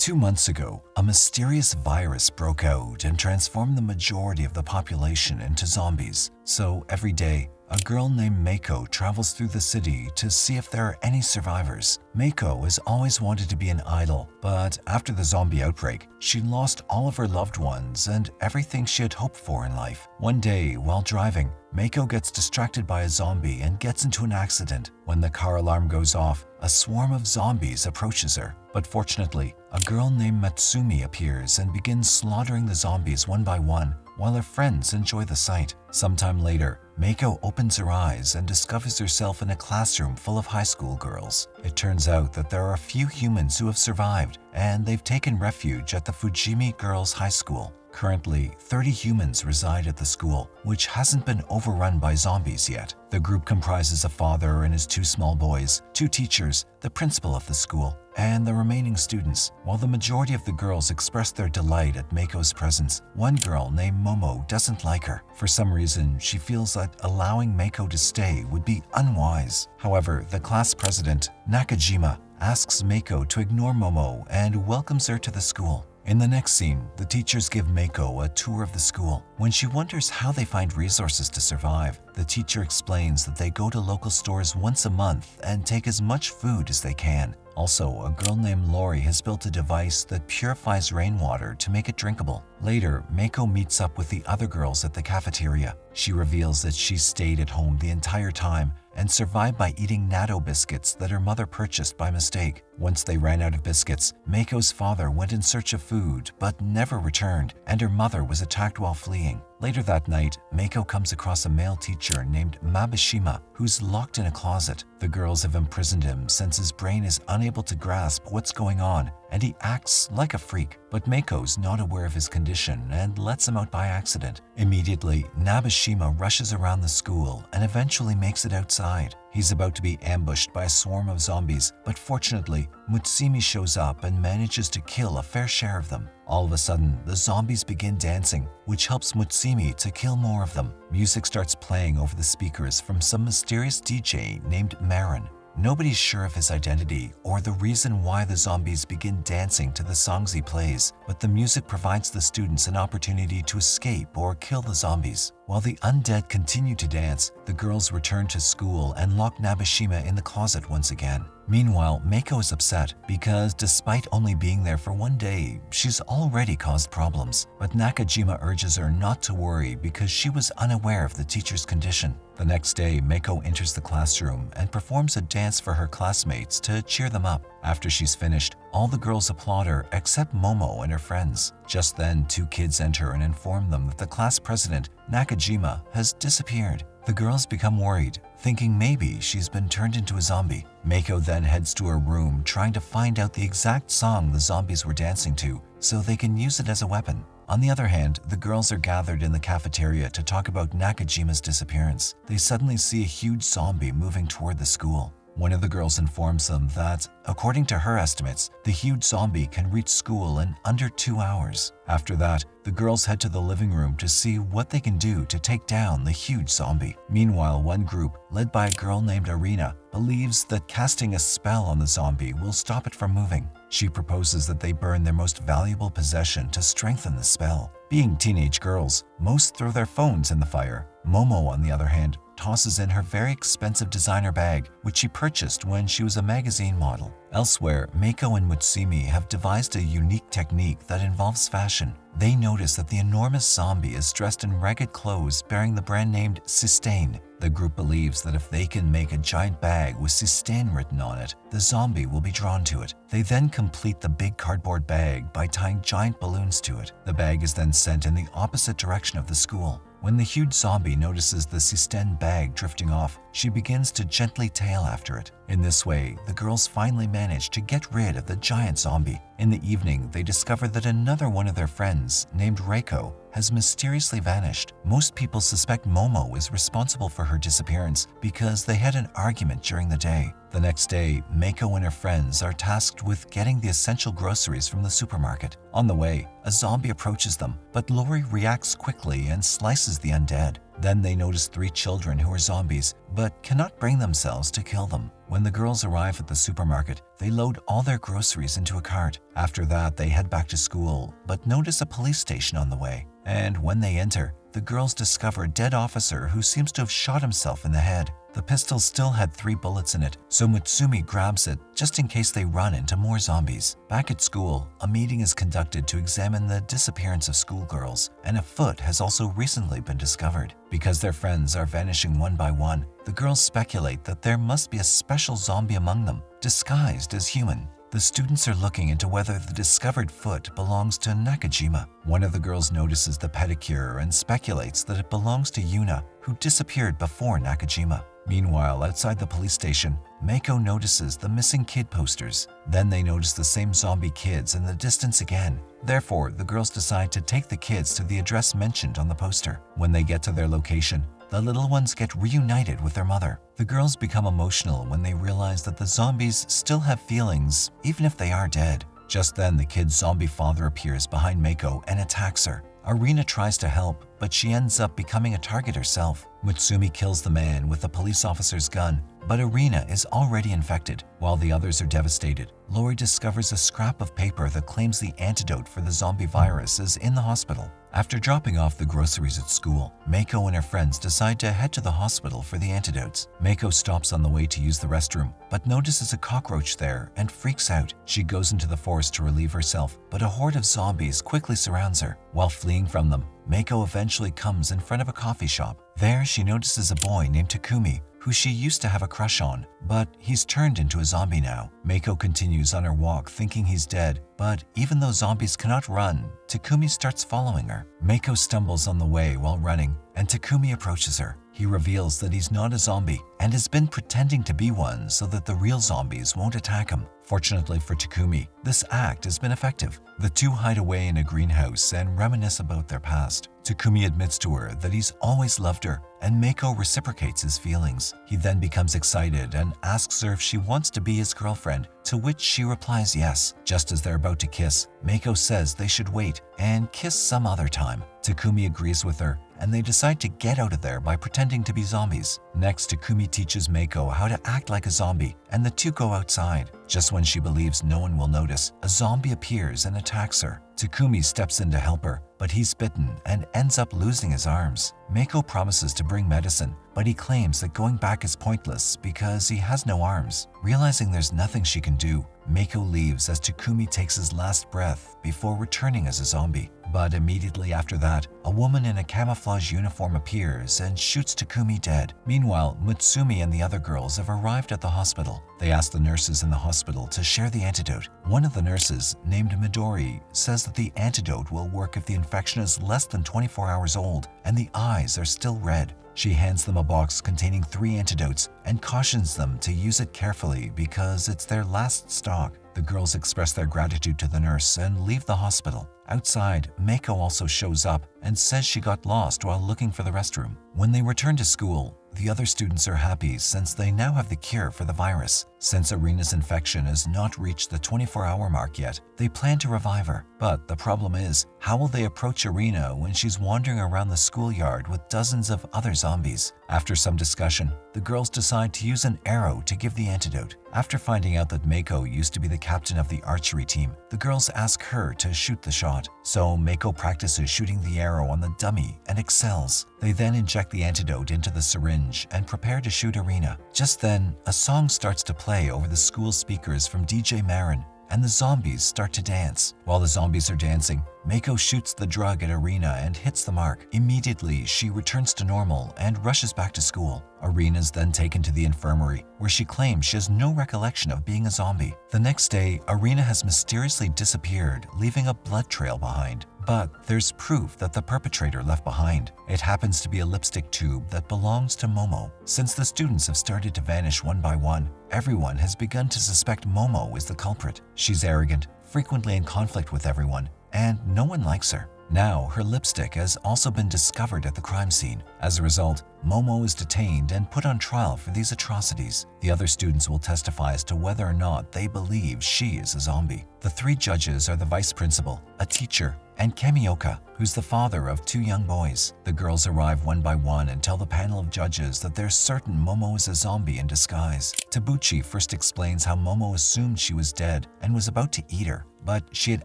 2 months ago, a mysterious virus broke out and transformed the majority of the population into zombies. So every day, a girl named Mako travels through the city to see if there are any survivors. Mako has always wanted to be an idol, but after the zombie outbreak, she lost all of her loved ones and everything she had hoped for in life. One day, while driving, Mako gets distracted by a zombie and gets into an accident. When the car alarm goes off, a swarm of zombies approaches her. But fortunately, a girl named Matsumi appears and begins slaughtering the zombies one by one, while her friends enjoy the sight. Sometime later, Mako opens her eyes and discovers herself in a classroom full of high school girls. It turns out that there are a few humans who have survived, and they've taken refuge at the Fujimi Girls' High School. Currently, 30 humans reside at the school, which hasn't been overrun by zombies yet. The group comprises a father and his 2 small boys, 2 teachers, the principal of the school, and the remaining students. While the majority of the girls express their delight at Mako's presence, one girl named Momo doesn't like her. For some reason, she feels that allowing Mako to stay would be unwise. However, the class president, Nakajima, asks Mako to ignore Momo and welcomes her to the school. In the next scene, the teachers give Mako a tour of the school. When she wonders how they find resources to survive, the teacher explains that they go to local stores once a month and take as much food as they can. Also, a girl named Lori has built a device that purifies rainwater to make it drinkable. Later, Mako meets up with the other girls at the cafeteria. She reveals that she stayed at home the entire time and survived by eating natto biscuits that her mother purchased by mistake. Once they ran out of biscuits, Mako's father went in search of food but never returned, and her mother was attacked while fleeing. Later that night, Mako comes across a male teacher named Mabishima who's locked in a closet. The girls have imprisoned him since his brain is unable to grasp what's going on, and he acts like a freak. But Mako's not aware of his condition and lets him out by accident. Immediately, Nabishima rushes around the school and eventually makes it outside. He's about to be ambushed by a swarm of zombies, but fortunately, Mutsumi shows up and manages to kill a fair share of them. All of a sudden, the zombies begin dancing, which helps Mutsumi to kill more of them. Music starts playing over the speakers from some mysterious DJ named Marin. Nobody's sure of his identity or the reason why the zombies begin dancing to the songs he plays, but the music provides the students an opportunity to escape or kill the zombies. While the undead continue to dance, the girls return to school and lock Nabishima in the closet once again. Meanwhile, Mako is upset because despite only being there for one day, she's already caused problems. But Nakajima urges her not to worry because she was unaware of the teacher's condition. The next day, Mako enters the classroom and performs a dance for her classmates to cheer them up. After she's finished, all the girls applaud her except Momo and her friends. Just then, 2 kids enter and inform them that the class president, Nakajima, has disappeared. The girls become worried, thinking maybe she's been turned into a zombie. Mako then heads to her room, trying to find out the exact song the zombies were dancing to so they can use it as a weapon. On the other hand, the girls are gathered in the cafeteria to talk about Nakajima's disappearance. They suddenly see a huge zombie moving toward the school. One of the girls informs them that, according to her estimates, the huge zombie can reach school in under 2 hours. After that, the girls head to the living room to see what they can do to take down the huge zombie. Meanwhile, one group, led by a girl named Arena, believes that casting a spell on the zombie will stop it from moving. She proposes that they burn their most valuable possession to strengthen the spell. Being teenage girls, most throw their phones in the fire. Momo, on the other hand, tosses in her very expensive designer bag, which she purchased when she was a magazine model. Elsewhere, Mako and Mutsumi have devised a unique technique that involves fashion. They notice that the enormous zombie is dressed in ragged clothes bearing the brand named Sistane. The group believes that if they can make a giant bag with Sistane written on it, the zombie will be drawn to it. They then complete the big cardboard bag by tying giant balloons to it. The bag is then sent in the opposite direction of the school. When the huge zombie notices the Sistane bag drifting off, she begins to gently tail after it. In this way, the girls finally manage to get rid of the giant zombie. In the evening, they discover that another one of their friends, named Reiko, has mysteriously vanished. Most people suspect Momo is responsible for her disappearance because they had an argument during the day. The next day, Mako and her friends are tasked with getting the essential groceries from the supermarket. On the way, a zombie approaches them, but Lori reacts quickly and slices the undead. Then they notice 3 children who are zombies, but cannot bring themselves to kill them. When the girls arrive at the supermarket, they load all their groceries into a cart. After that, they head back to school, but notice a police station on the way. And when they enter, the girls discover a dead officer who seems to have shot himself in the head. The pistol still had 3 bullets in it, so Mutsumi grabs it just in case they run into more zombies. Back at school, a meeting is conducted to examine the disappearance of schoolgirls, and a foot has also recently been discovered. Because their friends are vanishing one by one, the girls speculate that there must be a special zombie among them, disguised as human. The students are looking into whether the discovered foot belongs to Nakajima. One of the girls notices the pedicure and speculates that it belongs to Yuna, who disappeared before Nakajima. Meanwhile, outside the police station, Meiko notices the missing kid posters. Then they notice the same zombie kids in the distance again. Therefore, the girls decide to take the kids to the address mentioned on the poster. When they get to their location, the little ones get reunited with their mother. The girls become emotional when they realize that the zombies still have feelings, even if they are dead. Just then, the kid's zombie father appears behind Meiko and attacks her. Arina tries to help, but she ends up becoming a target herself. Mutsumi kills the man with the police officer's gun, but Arina is already infected. While the others are devastated, Lori discovers a scrap of paper that claims the antidote for the zombie virus is in the hospital. After dropping off the groceries at school, Meiko and her friends decide to head to the hospital for the antidotes. Meiko stops on the way to use the restroom, but notices a cockroach there and freaks out. She goes into the forest to relieve herself, but a horde of zombies quickly surrounds her. While fleeing from them, Meiko eventually comes in front of a coffee shop. There, she notices a boy named Takumi, who she used to have a crush on, but he's turned into a zombie now. Meiko continues on her walk thinking he's dead, but even though zombies cannot run, Takumi starts following her. Meiko stumbles on the way while running, and Takumi approaches her. He reveals that he's not a zombie and has been pretending to be one so that the real zombies won't attack him. Fortunately for Takumi, this act has been effective. The two hide away in a greenhouse and reminisce about their past. Takumi admits to her that he's always loved her, and Meiko reciprocates his feelings. He then becomes excited and asks her if she wants to be his girlfriend, to which she replies yes. Just as they're about to kiss, Meiko says they should wait and kiss some other time. Takumi agrees with her, and they decide to get out of there by pretending to be zombies. Next, Takumi teaches Meiko how to act like a zombie, and the two go outside. Just when she believes no one will notice, a zombie appears and attacks her. Takumi steps in to help her, but he's bitten and ends up losing his arms. Meiko promises to bring medicine, but he claims that going back is pointless because he has no arms. Realizing there's nothing she can do, Meiko leaves as Takumi takes his last breath before returning as a zombie. But immediately after that, a woman in a camouflage uniform appears and shoots Takumi dead. Meanwhile, Mutsumi and the other girls have arrived at the hospital. They ask the nurses in the hospital to share the antidote. One of the nurses, named Midori, says that the antidote will work if the infection is less than 24 hours old and the eyes are still red. She hands them a box containing 3 antidotes and cautions them to use it carefully because it's their last stock. The girls express their gratitude to the nurse and leave the hospital. Outside, Meiko also shows up and says she got lost while looking for the restroom. When they return to school, the other students are happy since they now have the cure for the virus. Since Arina's infection has not reached the 24-hour mark yet, they plan to revive her. But the problem is, how will they approach Arina when she's wandering around the schoolyard with dozens of other zombies? After some discussion, the girls decide to use an arrow to give the antidote. After finding out that Meiko used to be the captain of the archery team, the girls ask her to shoot the shot. So Meiko practices shooting the arrow on the dummy and excels. They then inject the antidote into the syringe and prepare to shoot Arina. Just then, a song starts to play over the school speakers from DJ Marin, and the zombies start to dance. While the zombies are dancing, Meiko shoots the drug at Arina and hits the mark. Immediately, she returns to normal and rushes back to school. Arina is then taken to the infirmary, where she claims she has no recollection of being a zombie. The next day, Arina has mysteriously disappeared, leaving a blood trail behind. But there's proof that the perpetrator left behind. It happens to be a lipstick tube that belongs to Momo. Since the students have started to vanish one by one, everyone has begun to suspect Momo is the culprit. She's arrogant, frequently in conflict with everyone, and no one likes her. Now, her lipstick has also been discovered at the crime scene. As a result, Momo is detained and put on trial for these atrocities. The other students will testify as to whether or not they believe she is a zombie. The three judges are the vice principal, a teacher, and Kamioka, who's the father of two young boys. The girls arrive one by one and tell the panel of judges that they're certain Momo is a zombie in disguise. Tabuchi first explains how Momo assumed she was dead and was about to eat her, but she had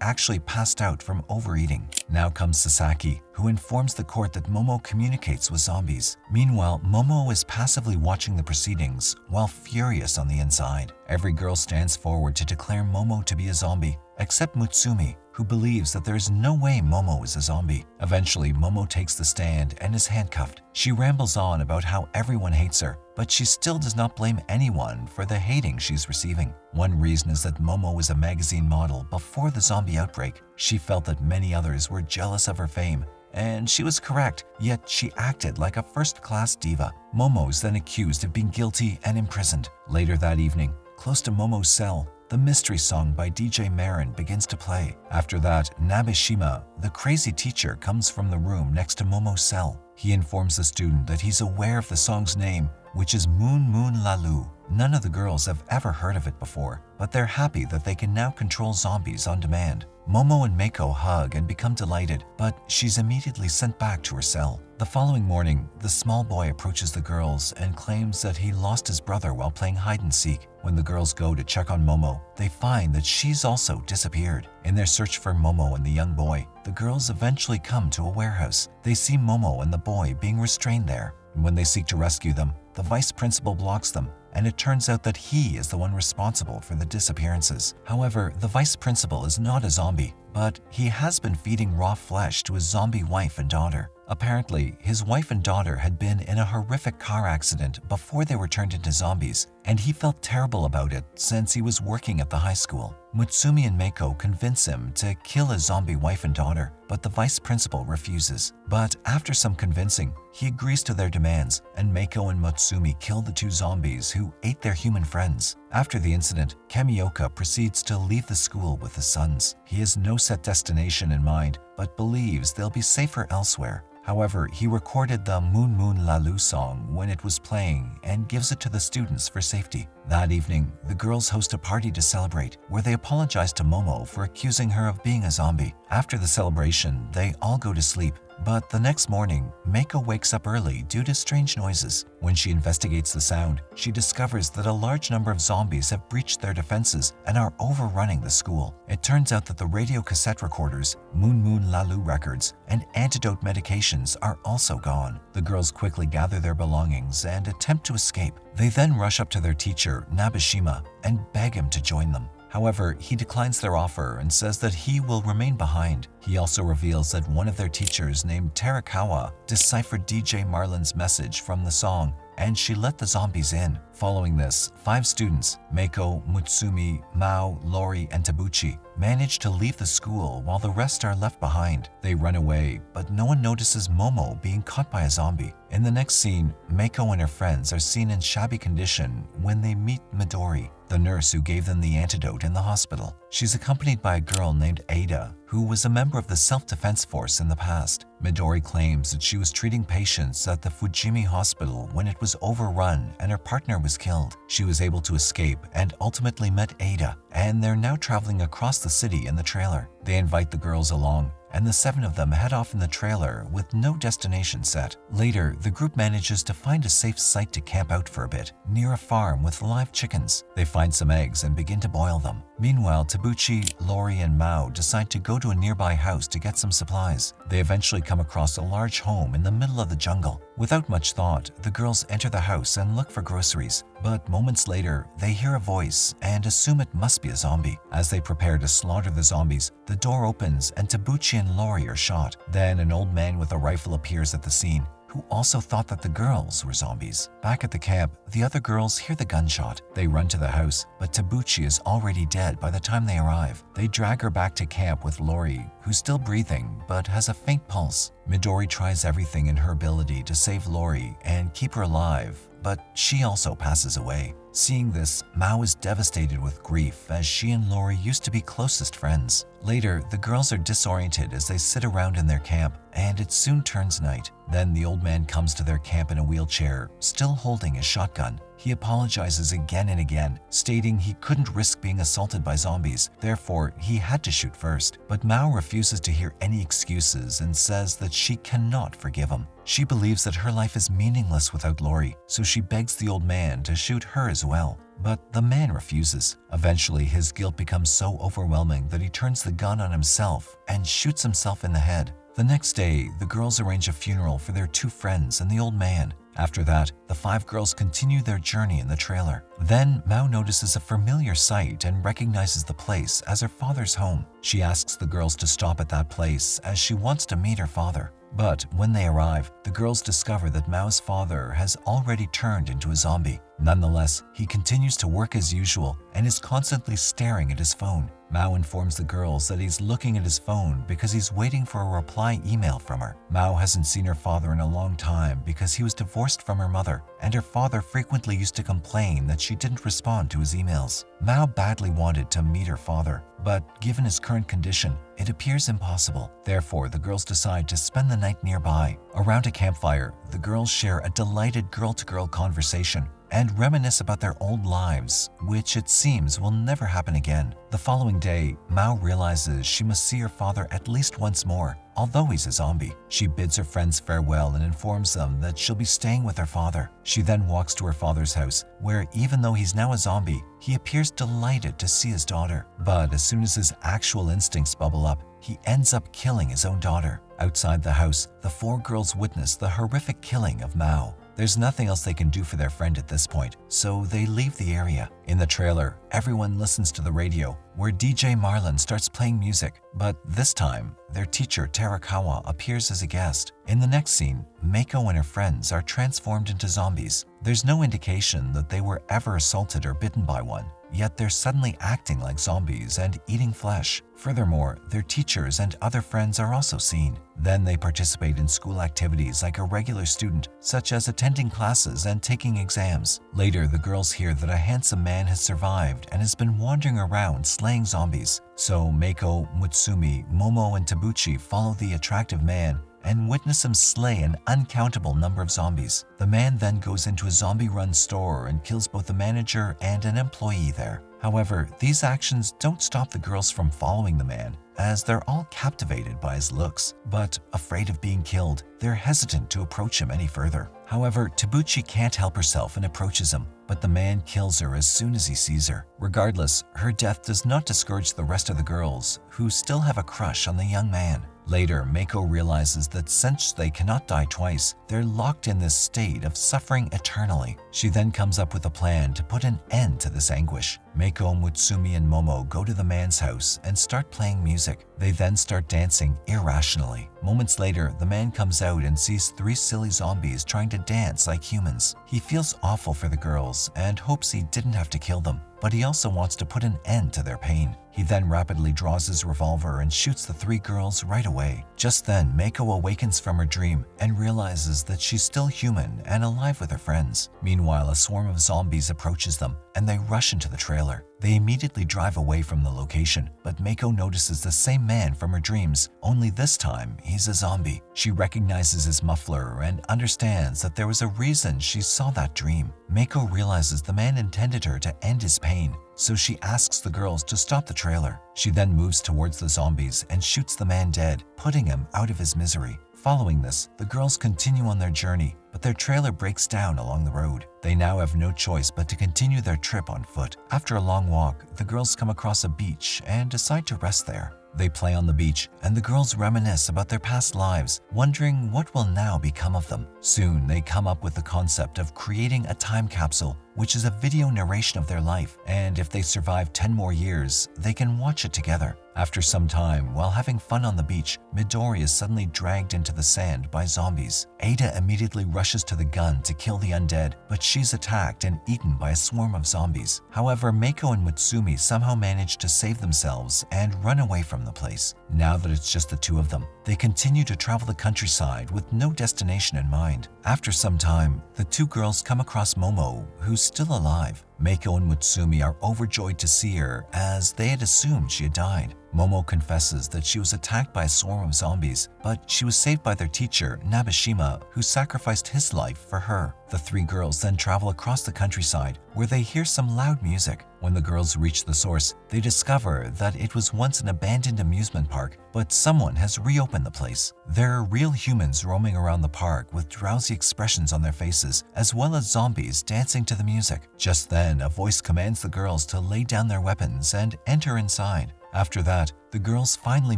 actually passed out from overeating. Now comes Sasaki, who informs the court that Momo communicates with zombies. Meanwhile, Momo is passively watching the proceedings while furious on the inside. Every girl stands forward to declare Momo to be a zombie, except Mutsumi, who believes that there is no way Momo is a zombie. Eventually, Momo takes the stand and is handcuffed. She rambles on about how everyone hates her, but she still does not blame anyone for the hating she's receiving. One reason is that Momo was a magazine model before the zombie outbreak. She felt that many others were jealous of her fame, and she was correct, yet she acted like a first-class diva. Momo is then accused of being guilty and imprisoned. Later that evening, close to Momo's cell, the mystery song by DJ Marin begins to play. After that, Nabeshima, the crazy teacher, comes from the room next to Momo's cell. He informs the student that he's aware of the song's name, which is Moon Moon Lalu. None of the girls have ever heard of it before, but they're happy that they can now control zombies on demand. Momo and Meiko hug and become delighted, but she's immediately sent back to her cell. The following morning, the small boy approaches the girls and claims that he lost his brother while playing hide-and-seek. When the girls go to check on Momo, they find that she's also disappeared. In their search for Momo and the young boy, the girls eventually come to a warehouse. They see Momo and the boy being restrained there. When they seek to rescue them, the vice principal blocks them, and it turns out that he is the one responsible for the disappearances. However, the vice principal is not a zombie, but he has been feeding raw flesh to his zombie wife and daughter. Apparently, his wife and daughter had been in a horrific car accident before they were turned into zombies, and he felt terrible about it since he was working at the high school. Mutsumi and Meiko convince him to kill his zombie wife and daughter, but the vice principal refuses. But after some convincing, he agrees to their demands, and Meiko and Mutsumi kill the two zombies who ate their human friends. After the incident, Kamioka proceeds to leave the school with his sons. He has no set destination in mind, but believes they'll be safer elsewhere. However, he recorded the Moon Moon Lalu song when it was playing and gives it to the students for safety. That evening, the girls host a party to celebrate, where they apologize to Momo for accusing her of being a zombie. After the celebration, they all go to sleep. But the next morning, Meiko wakes up early due to strange noises. When she investigates the sound, she discovers that a large number of zombies have breached their defenses and are overrunning the school. It turns out that the radio cassette recorders, Moon Moon Lalu records, and antidote medications are also gone. The girls quickly gather their belongings and attempt to escape. They then rush up to their teacher, Nabeshima, and beg him to join them. However, he declines their offer and says that he will remain behind. He also reveals that one of their teachers named Terakawa deciphered DJ Marlin's message from the song, and she let the zombies in. Following this, 5 students, Meiko, Mutsumi, Mao, Lori, and Tabuchi, manage to leave the school while the rest are left behind. They run away, but no one notices Momo being caught by a zombie. In the next scene, Meiko and her friends are seen in shabby condition when they meet Midori, the nurse who gave them the antidote in the hospital. She's accompanied by a girl named Ada, who was a member of the self-defense force in the past. Midori claims that she was treating patients at the Fujimi hospital when it was overrun and her partner was killed. She was able to escape and ultimately met Ada, and they're now traveling across the city in the trailer. They invite the girls along, and the 7 of them head off in the trailer with no destination set. Later, the group manages to find a safe site to camp out for a bit, near a farm with live chickens. They find some eggs and begin to boil them. Meanwhile, Tabuchi, Lori, and Mao decide to go to a nearby house to get some supplies. They eventually come across a large home in the middle of the jungle. Without much thought, the girls enter the house and look for groceries. But moments later, they hear a voice and assume it must be a zombie. As they prepare to slaughter the zombies, the door opens and Tabuchi and Lori are shot. Then an old man with a rifle appears at the scene, who also thought that the girls were zombies. Back at the camp, the other girls hear the gunshot. They run to the house, but Tabuchi is already dead by the time they arrive. They drag her back to camp with Lori, who's still breathing but has a faint pulse. Midori tries everything in her ability to save Lori and keep her alive, but she also passes away. Seeing this, Mao is devastated with grief as she and Lori used to be closest friends. Later, the girls are disoriented as they sit around in their camp, and it soon turns night. Then the old man comes to their camp in a wheelchair, still holding his shotgun. He apologizes again and again, stating he couldn't risk being assaulted by zombies, therefore he had to shoot first. But Mao refuses to hear any excuses and says that she cannot forgive him. She believes that her life is meaningless without Lori, so she begs the old man to shoot her as well. But the man refuses. Eventually, his guilt becomes so overwhelming that he turns the gun on himself and shoots himself in the head. The next day, the girls arrange a funeral for their 2 friends and the old man. After that, the 5 girls continue their journey in the trailer. Then, Mao notices a familiar sight and recognizes the place as her father's home. She asks the girls to stop at that place as she wants to meet her father. But when they arrive, the girls discover that Mao's father has already turned into a zombie. Nonetheless, he continues to work as usual and is constantly staring at his phone. Mao informs the girls that he's looking at his phone because he's waiting for a reply email from her. Mao hasn't seen her father in a long time because he was divorced from her mother, and her father frequently used to complain that she didn't respond to his emails. Mao badly wanted to meet her father, but given his current condition, it appears impossible. Therefore, the girls decide to spend the night nearby. Around a campfire, the girls share a delighted girl-to-girl conversation and reminisce about their old lives, which it seems will never happen again. The following day, Mao realizes she must see her father at least once more, although he's a zombie. She bids her friends farewell and informs them that she'll be staying with her father. She then walks to her father's house, where even though he's now a zombie, he appears delighted to see his daughter. But as soon as his actual instincts bubble up, he ends up killing his own daughter. Outside the house, the 4 girls witness the horrific killing of Mao. There's nothing else they can do for their friend at this point, so they leave the area. In the trailer, everyone listens to the radio, where DJ Marlon starts playing music, but this time, their teacher Terakawa appears as a guest. In the next scene, Meiko and her friends are transformed into zombies. There's no indication that they were ever assaulted or bitten by one, yet they're suddenly acting like zombies and eating flesh. Furthermore, their teachers and other friends are also seen. Then they participate in school activities like a regular student, such as attending classes and taking exams. Later, the girls hear that a handsome man has survived and has been wandering around slaying zombies. So Meiko, Mutsumi, Momo, and Tabuchi follow the attractive man and witness him slay an uncountable number of zombies. The man then goes into a zombie-run store and kills both the manager and an employee there. However, these actions don't stop the girls from following the man, as they're all captivated by his looks. But afraid of being killed, they're hesitant to approach him any further. However, Tabuchi can't help herself and approaches him, but the man kills her as soon as he sees her. Regardless, her death does not discourage the rest of the girls, who still have a crush on the young man. Later, Meiko realizes that since they cannot die twice, they're locked in this state of suffering eternally. She then comes up with a plan to put an end to this anguish. Meiko, Mutsumi, and Momo go to the man's house and start playing music. They then start dancing irrationally. Moments later, the man comes out and sees 3 silly zombies trying to dance like humans. He feels awful for the girls and hopes he didn't have to kill them, but he also wants to put an end to their pain. He then rapidly draws his revolver and shoots the 3 girls right away. Just then, Meiko awakens from her dream and realizes that she's still human and alive with her friends. Meanwhile, a swarm of zombies approaches them and they rush into the trailer. They immediately drive away from the location, but Meiko notices the same man from her dreams, only this time he's a zombie. She recognizes his muffler and understands that there was a reason she saw that dream. Meiko realizes the man intended her to end his pain, so she asks the girls to stop the trailer. She then moves towards the zombies and shoots the man dead, putting him out of his misery. Following this, the girls continue on their journey, but their trailer breaks down along the road. They now have no choice but to continue their trip on foot. After a long walk, the girls come across a beach and decide to rest there. They play on the beach, and the girls reminisce about their past lives, wondering what will now become of them. Soon, they come up with the concept of creating a time capsule, which is a video narration of their life, and if they survive 10 more years, they can watch it together. After some time, while having fun on the beach, Midori is suddenly dragged into the sand by zombies. Ada immediately rushes rushes to the gun to kill the undead, but she's attacked and eaten by a swarm of zombies. However, Meiko and Mutsumi somehow manage to save themselves and run away from the place. Now that it's just the two of them, they continue to travel the countryside with no destination in mind. After some time, the two girls come across Momo, who's still alive. Meiko and Mutsumi are overjoyed to see her, as they had assumed she had died. Momo confesses that she was attacked by a swarm of zombies, but she was saved by their teacher, Nabeshima, who sacrificed his life for her. The three girls then travel across the countryside, where they hear some loud music. When the girls reach the source, they discover that it was once an abandoned amusement park, but someone has reopened the place. There are real humans roaming around the park with drowsy expressions on their faces, as well as zombies dancing to the music. Just then, a voice commands the girls to lay down their weapons and enter inside. After that, the girls finally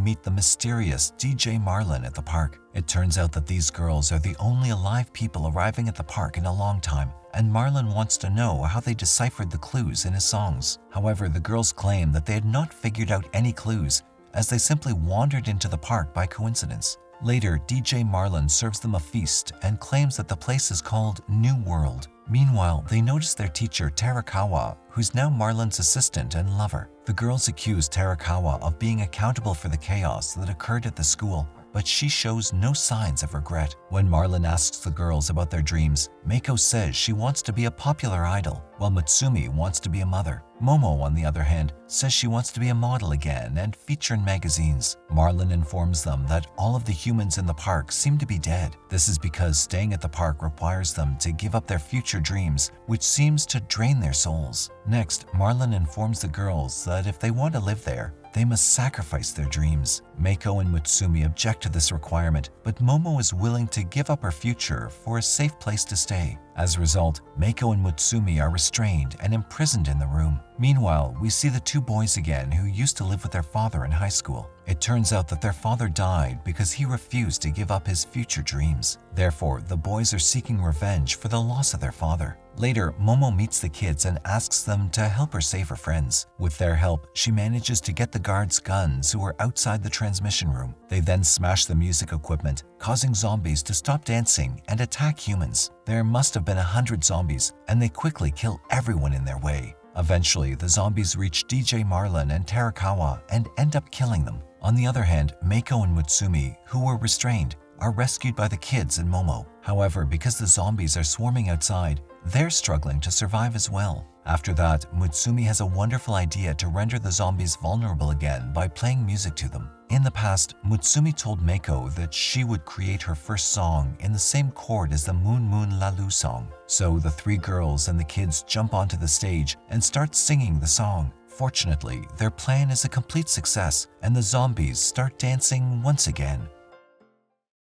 meet the mysterious DJ Marlin at the park. It turns out that these girls are the only alive people arriving at the park in a long time, and Marlin wants to know how they deciphered the clues in his songs. However, the girls claim that they had not figured out any clues, as they simply wandered into the park by coincidence. Later, DJ Marlin serves them a feast and claims that the place is called New World. Meanwhile, they notice their teacher Terakawa, who's now Marlin's assistant and lover. The girls accuse Terakawa of being accountable for the chaos that occurred at the school, but she shows no signs of regret. When Marlin asks the girls about their dreams, Meiko says she wants to be a popular idol, while Mutsumi wants to be a mother. Momo, on the other hand, says she wants to be a model again and feature in magazines. Marlin informs them that all of the humans in the park seem to be dead. This is because staying at the park requires them to give up their future dreams, which seems to drain their souls. Next, Marlin informs the girls that if they want to live there, they must sacrifice their dreams. Meiko and Mutsumi object to this requirement, but Momo is willing to give up her future for a safe place to stay. As a result, Meiko and Mutsumi are restrained and imprisoned in the room. Meanwhile, we see the two boys again who used to live with their father in high school. It turns out that their father died because he refused to give up his future dreams. Therefore, the boys are seeking revenge for the loss of their father. Later, Momo meets the kids and asks them to help her save her friends. With their help, she manages to get the guards' guns who are outside the transmission room. They then smash the music equipment, causing zombies to stop dancing and attack humans. There must have been 100 zombies, and they quickly kill everyone in their way. Eventually, the zombies reach DJ Marlin and Terakawa and end up killing them. On the other hand, Meiko and Mutsumi, who were restrained, are rescued by the kids and Momo. However, because the zombies are swarming outside, they're struggling to survive as well. After that, Mutsumi has a wonderful idea to render the zombies vulnerable again by playing music to them. In the past, Mutsumi told Meiko that she would create her first song in the same chord as the Moon Moon Lalu song. So the three girls and the kids jump onto the stage and start singing the song. Fortunately, their plan is a complete success, and the zombies start dancing once again.